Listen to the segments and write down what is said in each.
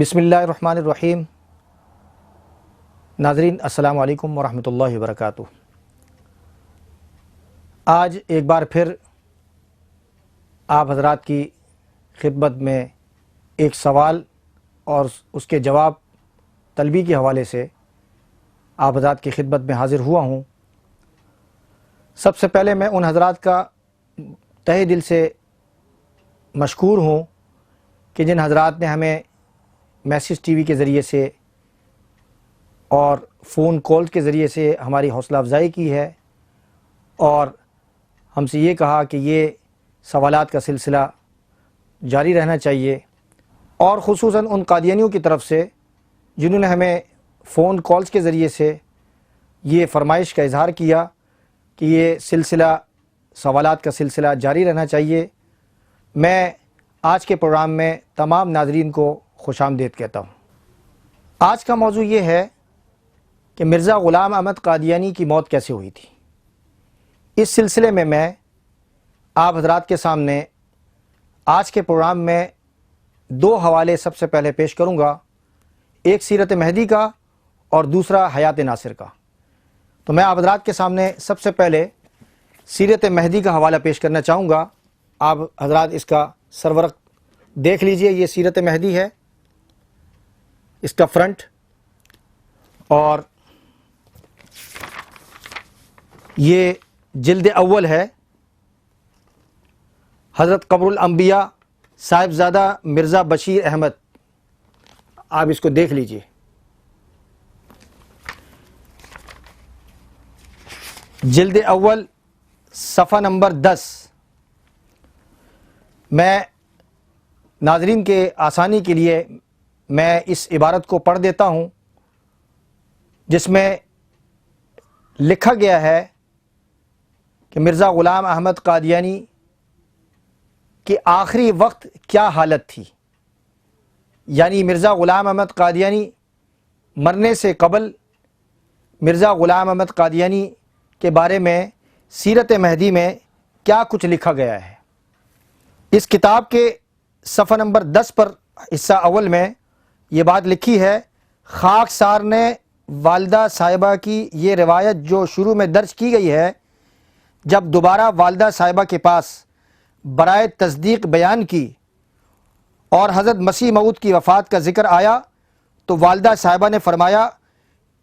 بسم اللہ الرحمن الرحیم۔ ناظرین السلام علیکم ورحمۃ اللہ وبرکاتہ۔ آج ایک بار پھر آپ حضرات کی خدمت میں ایک سوال اور اس کے جواب طلبی کے حوالے سے آپ حضرات کی خدمت میں حاضر ہوا ہوں۔ سب سے پہلے میں ان حضرات کا تہہ دل سے مشکور ہوں کہ جن حضرات نے ہمیں میسیج ٹی وی کے ذریعے سے اور فون کال کے ذریعے سے ہماری حوصلہ افزائی کی ہے اور ہم سے یہ کہا کہ یہ سوالات کا سلسلہ جاری رہنا چاہیے، اور خصوصاً ان قادیانیوں کی طرف سے جنہوں نے ہمیں فون کالز کے ذریعے سے یہ فرمائش کا اظہار کیا کہ یہ سلسلہ سوالات کا سلسلہ جاری رہنا چاہیے۔ میں آج کے پروگرام میں تمام ناظرین کو خوش آمدید کہتا ہوں۔ آج کا موضوع یہ ہے کہ مرزا غلام احمد قادیانی کی موت کیسے ہوئی تھی۔ اس سلسلے میں آپ حضرات کے سامنے آج کے پروگرام میں دو حوالے سب سے پہلے پیش کروں گا، ایک سیرت مہدی کا اور دوسرا حیات ناصر کا۔ تو میں آپ حضرات کے سامنے سب سے پہلے سیرت مہدی کا حوالہ پیش کرنا چاہوں گا۔ آپ حضرات اس کا سرورق دیکھ لیجئے، یہ سیرت مہدی ہے، اس کا فرنٹ، اور یہ جلد اول ہے۔ حضرت قبر الانبیاء صاحبزادہ مرزا بشیر احمد، آپ اس کو دیکھ لیجئے۔ جلد اول صفحہ نمبر 10۔ میں ناظرین کے آسانی کے لیے میں اس عبارت کو پڑھ دیتا ہوں جس میں لکھا گیا ہے کہ مرزا غلام احمد قادیانی کی آخری وقت کیا حالت تھی، یعنی مرزا غلام احمد قادیانی مرنے سے قبل مرزا غلام احمد قادیانی کے بارے میں سیرت مہدی میں کیا کچھ لکھا گیا ہے۔ اس کتاب کے صفحہ نمبر 10 پر حصہ اول میں یہ بات لکھی ہے: خاکسار نے والدہ صاحبہ کی یہ روایت جو شروع میں درج کی گئی ہے، جب دوبارہ والدہ صاحبہ کے پاس برائے تصدیق بیان کی اور حضرت مسیح موعود کی وفات کا ذکر آیا تو والدہ صاحبہ نے فرمایا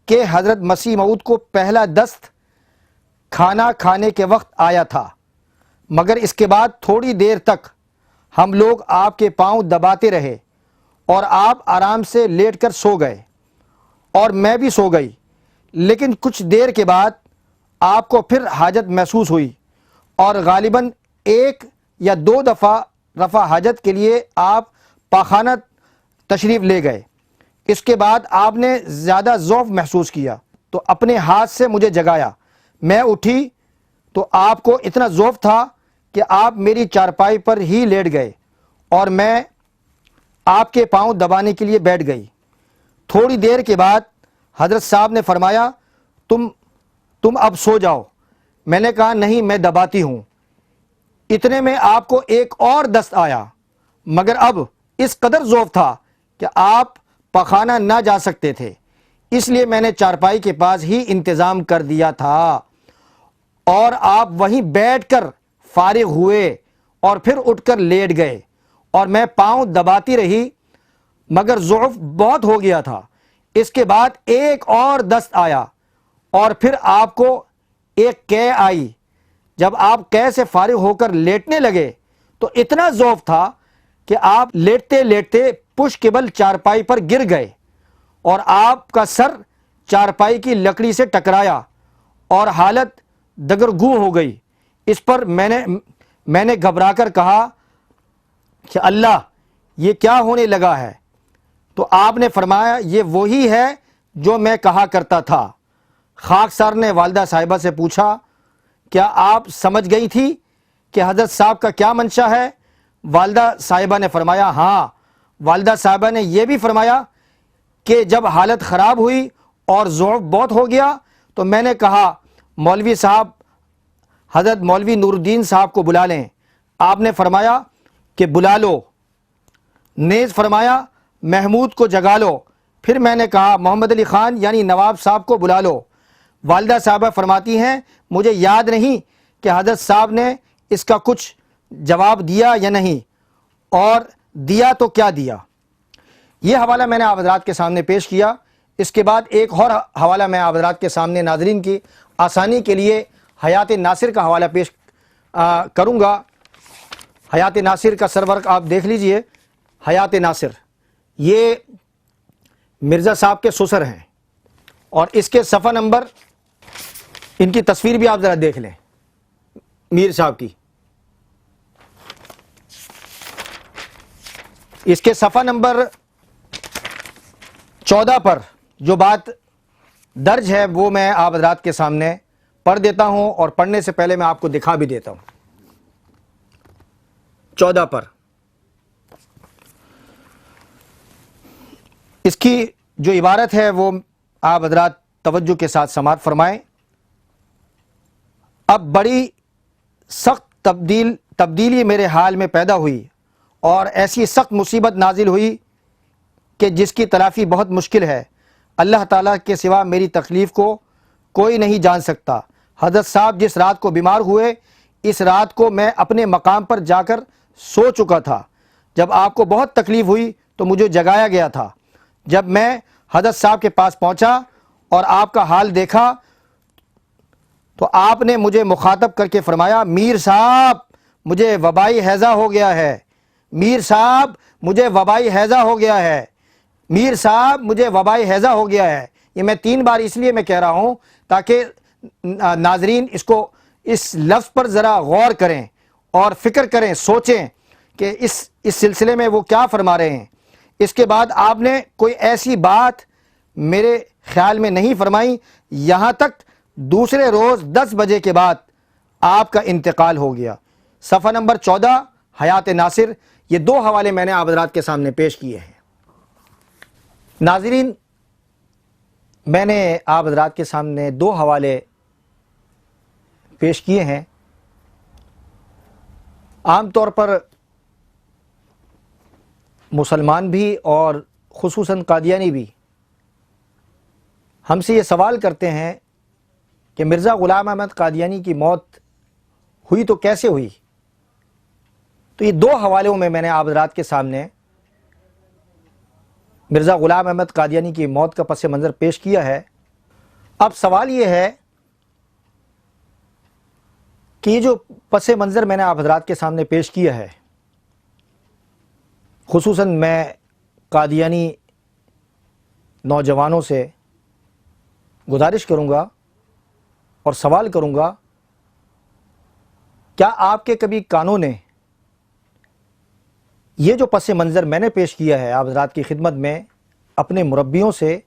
کہ حضرت مسیح موعود کو پہلا دست کھانا کھانے کے وقت آیا تھا، مگر اس کے بعد تھوڑی دیر تک ہم لوگ آپ کے پاؤں دباتے رہے اور آپ آرام سے لیٹ کر سو گئے اور میں بھی سو گئی، لیکن کچھ دیر کے بعد آپ کو پھر حاجت محسوس ہوئی اور غالباً ایک یا دو دفعہ رفع حاجت کے لیے آپ پاخانہ تشریف لے گئے۔ اس کے بعد آپ نے زیادہ ضعف محسوس کیا تو اپنے ہاتھ سے مجھے جگایا، میں اٹھی تو آپ کو اتنا ضعف تھا کہ آپ میری چارپائی پر ہی لیٹ گئے اور میں آپ کے پاؤں دبانے کے لیے بیٹھ گئی۔ تھوڑی دیر کے بعد حضرت صاحب نے فرمایا تم اب سو جاؤ۔ میں نے کہا نہیں، میں دباتی ہوں۔ اتنے میں آپ کو ایک اور دست آیا، مگر اب اس قدر ضعف تھا کہ آپ پخانہ نہ جا سکتے تھے، اس لیے میں نے چارپائی کے پاس ہی انتظام کر دیا تھا اور آپ وہیں بیٹھ کر فارغ ہوئے اور پھر اٹھ کر لیٹ گئے اور میں پاؤں دباتی رہی، مگر ضعف بہت ہو گیا تھا۔ اس کے بعد ایک اور دست آیا اور پھر آپ کو ایک قے آئی۔ جب آپ قے سے فارغ ہو کر لیٹنے لگے تو اتنا ضعف تھا کہ آپ لیٹتے لیٹتے پش قبل چارپائی پر گر گئے اور آپ کا سر چارپائی کی لکڑی سے ٹکرایا اور حالت دگرگوں ہو گئی۔ اس پر میں نے گھبرا کر کہا کہ اللہ، یہ کیا ہونے لگا ہے؟ تو آپ نے فرمایا یہ وہی ہے جو میں کہا کرتا تھا۔ خاکسار نے والدہ صاحبہ سے پوچھا کیا آپ سمجھ گئی تھی کہ حضرت صاحب کا کیا منشا ہے؟ والدہ صاحبہ نے فرمایا ہاں۔ والدہ صاحبہ نے یہ بھی فرمایا کہ جب حالت خراب ہوئی اور ضعف بہت ہو گیا تو میں نے کہا مولوی صاحب، حضرت مولوی نور الدین صاحب کو بلا لیں۔ آپ نے فرمایا کہ بلا لو۔ نیز فرمایا محمود کو جگا لو۔ پھر میں نے کہا محمد علی خان یعنی نواب صاحب کو بلا لو۔ والدہ صاحبہ فرماتی ہیں مجھے یاد نہیں کہ حضرت صاحب نے اس کا کچھ جواب دیا یا نہیں، اور دیا تو کیا دیا۔ یہ حوالہ میں نے آپ حضرات کے سامنے پیش کیا۔ اس کے بعد ایک اور حوالہ میں آپ حضرات کے سامنے ناظرین کی آسانی کے لیے حیات ناصر کا حوالہ پیش کروں گا۔ حیات ناصر کا سرورق آپ دیکھ لیجئے۔ حیات ناصر یہ مرزا صاحب کے سسر ہیں، اور اس کے صفحہ نمبر، ان کی تصویر بھی آپ ذرا دیکھ لیں میر صاحب کی۔ اس کے صفحہ نمبر 14 پر جو بات درج ہے وہ میں آپ حضرات کے سامنے پڑھ دیتا ہوں، اور پڑھنے سے پہلے میں آپ کو دکھا بھی دیتا ہوں۔ 14 پر اس کی جو عبارت ہے وہ آپ حضرات توجہ کے ساتھ سماعت فرمائیں۔ اب بڑی سخت تبدیلی میرے حال میں پیدا ہوئی، اور ایسی سخت مصیبت نازل ہوئی کہ جس کی تلافی بہت مشکل ہے۔ اللہ تعالیٰ کے سوا میری تکلیف کو کوئی نہیں جان سکتا۔ حضرت صاحب جس رات کو بیمار ہوئے، اس رات کو میں اپنے مقام پر جا کر سو چکا تھا۔ جب آپ کو بہت تکلیف ہوئی تو مجھے جگایا گیا تھا۔ جب میں حضرت صاحب کے پاس پہنچا اور آپ کا حال دیکھا تو آپ نے مجھے مخاطب کر کے فرمایا میر صاحب مجھے وبائی ہیضہ ہو گیا ہے، میر صاحب مجھے وبائی ہیضہ ہو گیا ہے، میر صاحب مجھے وبائی ہیضہ ہو گیا ہے۔ یہ میں 3 بار اس لیے میں کہہ رہا ہوں تاکہ ناظرین اس لفظ پر ذرا غور کریں اور فکر کریں، سوچیں کہ اس سلسلے میں وہ کیا فرما رہے ہیں۔ اس کے بعد آپ نے کوئی ایسی بات میرے خیال میں نہیں فرمائی، یہاں تک دوسرے روز 10 بجے کے بعد آپ کا انتقال ہو گیا۔ صفحہ نمبر 14 حیات ناصر۔ یہ 2 حوالے میں نے آپ حضرات کے سامنے پیش کیے ہیں۔ ناظرین، میں نے آپ حضرات کے سامنے 2 حوالے پیش کیے ہیں۔ عام طور پر مسلمان بھی اور خصوصاً قادیانی بھی ہم سے یہ سوال کرتے ہیں کہ مرزا غلام احمد قادیانی کی موت ہوئی تو کیسے ہوئی؟ تو یہ 2 حوالوں میں نے آپ حضرات کے سامنے مرزا غلام احمد قادیانی کی موت کا پس منظر پیش کیا ہے۔ اب سوال یہ ہے کہ یہ جو پس منظر میں نے آپ حضرات کے سامنے پیش کیا ہے، خصوصاً میں قادیانی نوجوانوں سے گزارش کروں گا اور سوال کروں گا، کیا آپ کے کبھی کانوں نے یہ جو پس منظر میں نے پیش کیا ہے آپ حضرات کی خدمت میں اپنے مربیوں سے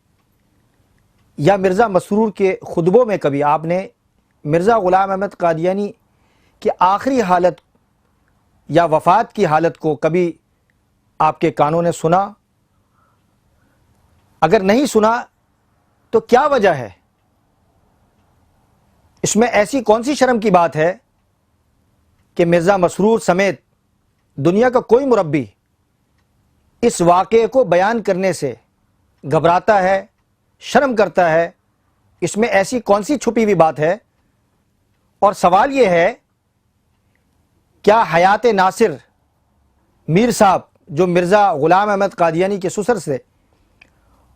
یا مرزا مسرور کے خطبوں میں، کبھی آپ نے مرزا غلام احمد قادیانی کی آخری حالت یا وفات کی حالت کو کبھی آپ کے کانوں نے سنا؟ اگر نہیں سنا تو کیا وجہ ہے؟ اس میں ایسی کون سی شرم کی بات ہے کہ مرزا مسرور سمیت دنیا کا کوئی مربی اس واقعے کو بیان کرنے سے گھبراتا ہے، شرم کرتا ہے؟ اس میں ایسی کون سی چھپی ہوئی بات ہے؟ اور سوال یہ ہے، کیا حیات ناصر میر صاحب جو مرزا غلام احمد قادیانی کے سسر سے،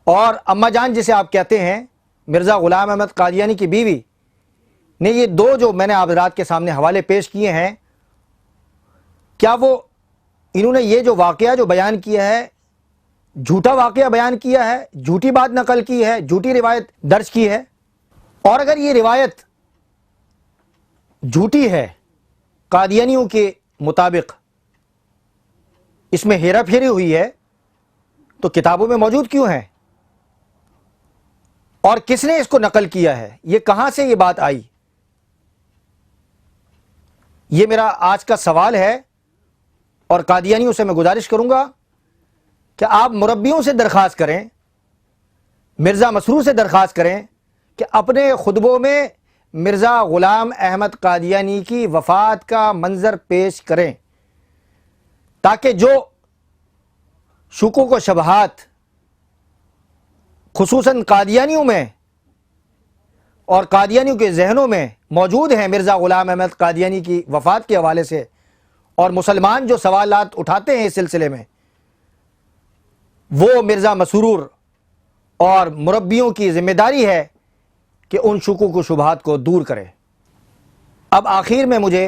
اور اماں جان جسے آپ کہتے ہیں مرزا غلام احمد قادیانی کی بیوی نے، یہ 2 جو میں نے آپ حضرات کے سامنے حوالے پیش کیے ہیں، کیا وہ انہوں نے یہ جو واقعہ جو بیان کیا ہے جھوٹا واقعہ بیان کیا ہے، جھوٹی بات نقل کی ہے، جھوٹی روایت درج کی ہے؟ اور اگر یہ روایت جھوٹی ہے قادیانیوں کے مطابق، اس میں ہیرا پھیری ہوئی ہے، تو کتابوں میں موجود کیوں ہے؟ اور کس نے اس کو نقل کیا ہے؟ یہ کہاں سے یہ بات آئی؟ یہ میرا آج کا سوال ہے، اور قادیانیوں سے میں گزارش کروں گا کہ آپ مربیوں سے درخواست کریں، مرزا مسرور سے درخواست کریں کہ اپنے خطبوں میں مرزا غلام احمد قادیانی کی وفات کا منظر پیش کریں، تاکہ جو شکوک و شبہات خصوصاً قادیانیوں میں اور قادیانیوں کے ذہنوں میں موجود ہیں مرزا غلام احمد قادیانی کی وفات کے حوالے سے، اور مسلمان جو سوالات اٹھاتے ہیں اس سلسلے میں، وہ مرزا مسرور اور مربیوں کی ذمہ داری ہے کہ ان شکوک و شبہات کو دور کرے۔ اب آخر میں مجھے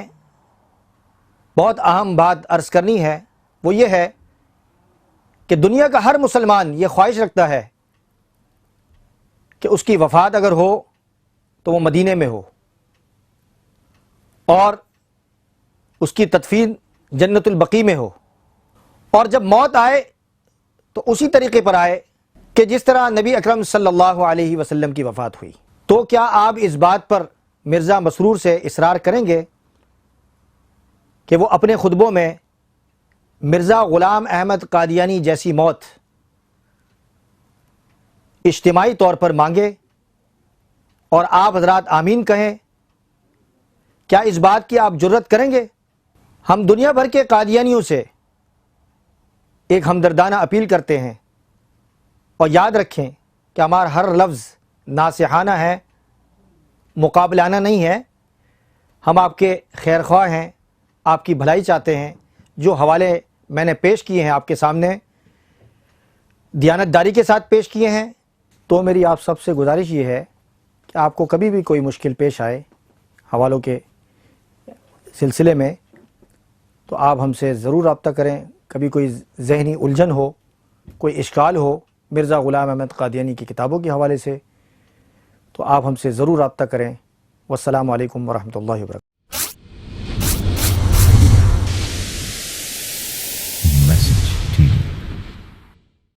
بہت اہم بات عرض کرنی ہے، وہ یہ ہے کہ دنیا کا ہر مسلمان یہ خواہش رکھتا ہے کہ اس کی وفات اگر ہو تو وہ مدینے میں ہو، اور اس کی تدفین جنت البقیع میں ہو، اور جب موت آئے تو اسی طریقے پر آئے کہ جس طرح نبی اکرم صلی اللہ علیہ وسلم کی وفات ہوئی۔ تو کیا آپ اس بات پر مرزا مسرور سے اصرار کریں گے کہ وہ اپنے خطبوں میں مرزا غلام احمد قادیانی جیسی موت اجتماعی طور پر مانگے اور آپ حضرات آمین کہیں؟ کیا اس بات کی آپ جرت کریں گے؟ ہم دنیا بھر کے قادیانیوں سے ایک ہمدردانہ اپیل کرتے ہیں، اور یاد رکھیں کہ ہمارا ہر لفظ ناصحانہ ہے، مقابلانہ نہیں ہے۔ ہم آپ کے خیر خواہ ہیں، آپ کی بھلائی چاہتے ہیں۔ جو حوالے میں نے پیش کیے ہیں آپ کے سامنے دیانت داری کے ساتھ پیش کیے ہیں، تو میری آپ سب سے گزارش یہ ہے کہ آپ کو کبھی بھی کوئی مشکل پیش آئے حوالوں کے سلسلے میں تو آپ ہم سے ضرور رابطہ کریں۔ کبھی کوئی ذہنی الجھن ہو، کوئی اشکال ہو مرزا غلام احمد قادیانی کی کتابوں کے حوالے سے، تو آپ ہم سے ضرور رابطہ کریں۔ والسلام علیکم ورحمۃ اللہ وبرکاتہ۔